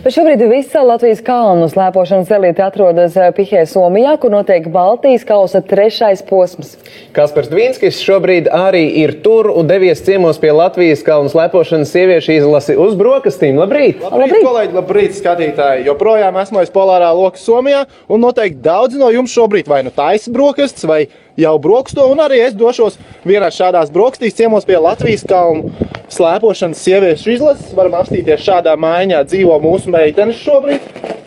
Bet šobrīd visa Latvijas kalnu slēpošanas elite atrodas Pihē, Somijā, kur notiek Baltijas kausa 3. posms. Kaspars Dvīnskis šobrīd arī ir tur un devies ciemos pie Latvijas kalnu slēpošanas sieviešu izlasi uz brokastīm. Labrīt! Labrīt, kolēģi, labrīt, skatītāji! Joprojām esmu aiz polārā loka Somijā, un noteikti daudzi no jums šobrīd vai nu taisa brokastis, vai jau broksto, un arī es došos vienās šādās brokastīs ciemos pie Latvijas kalnu slēpošanas sieviešu izlases. Varam apstīties šādā maiņā dzīvo mūsu meitenes šobrīd.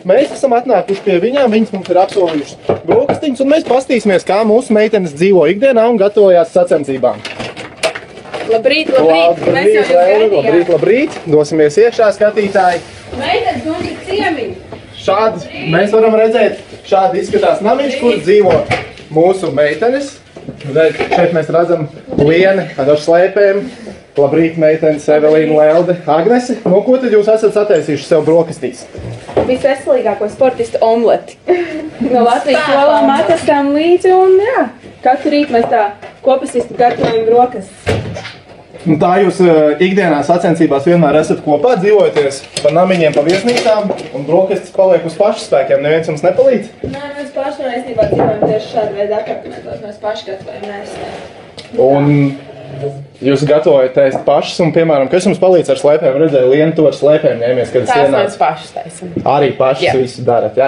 Mēs esam atnākuši pie viņām, viņas mums ir apsolījušas brokastiņas, un mēs pastīsimies, kā mūsu meitenes dzīvo ikdienā un gatavojās sacensībām. Labrīt, mēs jau jūs gaidījām. Labrīt, dosimies iekšā, skatītāji. Meitenes, mums ir ciemiņi. Šādi mēs varam redzēt, šādi izskatās namiņš, kur dzīvo mūsu meitenes. Šeit mēs redzam Lieni ar slēpēm. Labrīt, meitenes, Evelīna, Lelde, Agnese. No ko tad jūs esat sataisījuši sev brokastīs? Visveselīgāko sportistu omleti. No Latvijas skolām atastām līdzi un jā, katru rīt mēs tā kopasistu gatavojam brokastis. Un tā jūs ikdienā sacensībās vienmēr esat kopā, dzīvojaties pa namiņiem, pa viesnīcām, un brokastis paliek uz pašu spēkiem, neviens jums nepalīdz? Nē, mēs paši no īstenībā dzīvojam tieši šādu veidu apartamentos, mēs paši gatavojam ēst. Un jūs gatavojat ēst pašas, un, piemēram, kas jums palīdz ar slēpēm? Redzēju, Lienu, tu ar slēpēm ņēmies, kad es ienācu. Tās mēs pašas taisam. Arī pašas visu darat, ja?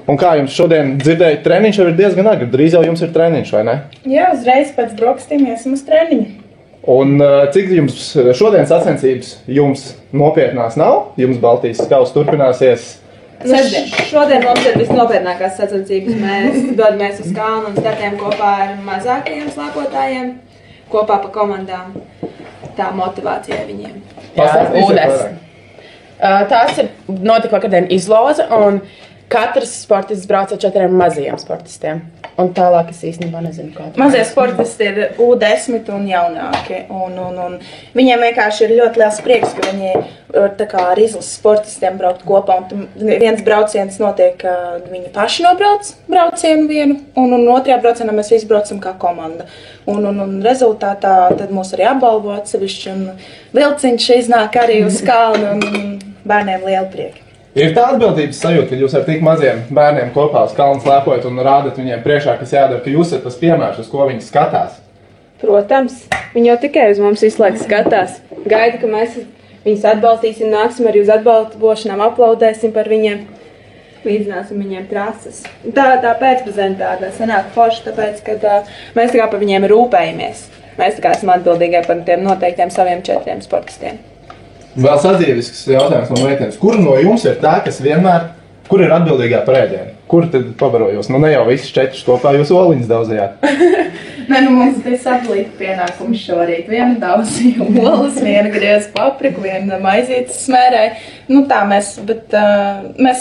Un kā jums šodien dzirdēju, treniņš jau ir diezgan agri, drīz jau jums ir treniņš, vai ne? Jā, uzreiz pēc brokastīm esam uz treniņu. Un cik jums šodien sacensības jums nopietnās nav? Jums Baltijas kausa turpināsies? Šodien mums ir visnopietnākās sacensības. Mēs dodamies uz kalnu un startējam kopā ar mazākajiem slēpotājiem, kopā pa komandām. Tā motivācija viņiem. Pastāstīsiet. Tās ir notika vakardien izloze, un katrs sportists brauc ar 4 mazajiem sportistiem. Un tālāk es īstenībā nezinu, kā tā. Mazie sportisti ir U10 un jaunāki. Un viņiem vienkārši ir ļoti liels prieks, ka viņi tā kā ar izlases sportistiem braukt kopā. Un viens brauciens notiek, kad viņi paši nobrauc braucienu vienu, un otrajā braucienā mēs visi braucam kā komanda. Un rezultātā tad mūs arī apbalvo atsevišķi, un vilciņš iznāk arī uz kalnu, un bērniem liela prieka. Ir tā atbildības sajūta, ka jūs ar tik maziem bērniem kopā uz kalnu slēpojat un rādat viņiem priekšā, kas jādara, ka jūs esat tas piemērs, uz ko viņi skatās? Protams, viņi jau tikai uz mums visu laiku skatās. Gaida, ka mēs viņus atbalstīsim, nāksim arī uz atbalstošanām, aplaudēsim par viņiem, līdzināsim viņiem trases. Tā pēcpusdiena tāda sanāk forša, tāpēc, ka mēs tā kā par viņiem rūpējamies. Mēs tā kā esam atbildīgai par tiem noteiktiem saviem 4 sportistiem. Vēl sadzīvisks jautājums no meitenes. Kur no jums ir tā, kas vienmēr, kur ir atbildīgā par ēdienu? Kur tad pabarojos? Nu ne jau visus 4 kopā jūs oliņas daudzējāt. Nē, mums bija sadalīta pienākums šorīt. Viena daudzīja olas, viena griez papriku, viena maizītes smērēja. Nu tā mēs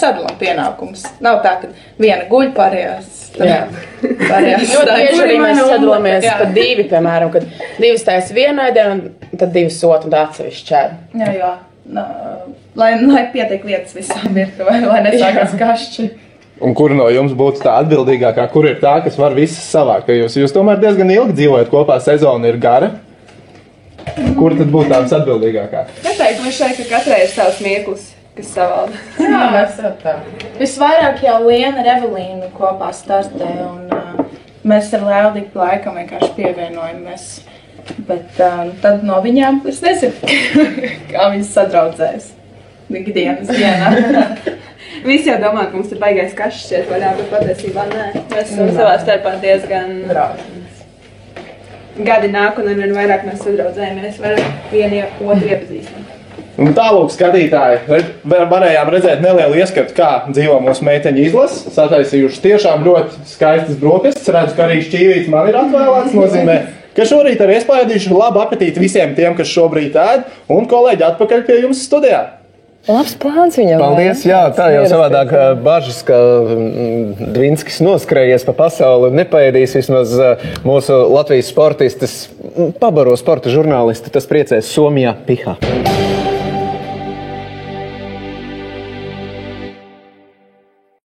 sadalām pienākumus. Nav tā, ka viena guļ pārējās. Ļoti bieži arī mēs sadalāmies pa 2, piemēram, kad 2 taisa vienu ēdienu, un tad 2 otru un atsevišķi ķēru. Jā. Lai pietiek vietas visām virtuvē, lai nesākās kašķi. Un kur no jums būtu tā atbildīgākā, kur ir tā, kas var visas savākt? Jūs tomēr diezgan ilgi dzīvojat kopā, sezona ir gara. Kur tad būtu tāds atbildīgākā? Neteiktu, ka katrai ir savs mieklis, kas savalda. Jā, mēs tā. Visvairāk jau Liena ar Evelīnu kopā startē, un mēs ar Leldi laikam vienkārši pievienojamies. Bet tad no viņām es nezinu, kā viņas sadraudzēs ikdienas dienā. Visi jau domā, ka mums ir baigais kašs šeit vaļā, bet patiesībā nē. Mēs esam savā starpā diezgan gadi nāk un arvien vairāk mēs sadraudzējamies, vairāk vieni otru iepazīstam. Un tālūk, skatītāji, varējām redzēt nelielu ieskatu, kā dzīvo mūsu meiteņu izlase. Sataisījuši tiešām ļoti skaistas brokastis. Redzu, ka arī šķīvīts man ir atvēlēts, nozīmē, ka šorīt arī iespējadīšu labu apetīti visiem tiem, kas šobrīd ēd, un kolēģi atpakaļ pie jums studijā. Labs plāns viņam. Paldies, jā, tā jau savādāk bažas, ka Dvīnskis noskrējies pa pasauli un nepaēdīs vismaz mūsu Latvijas sportistes, pabaro sporta žurnālisti, tas priecēs Somijā Pihā.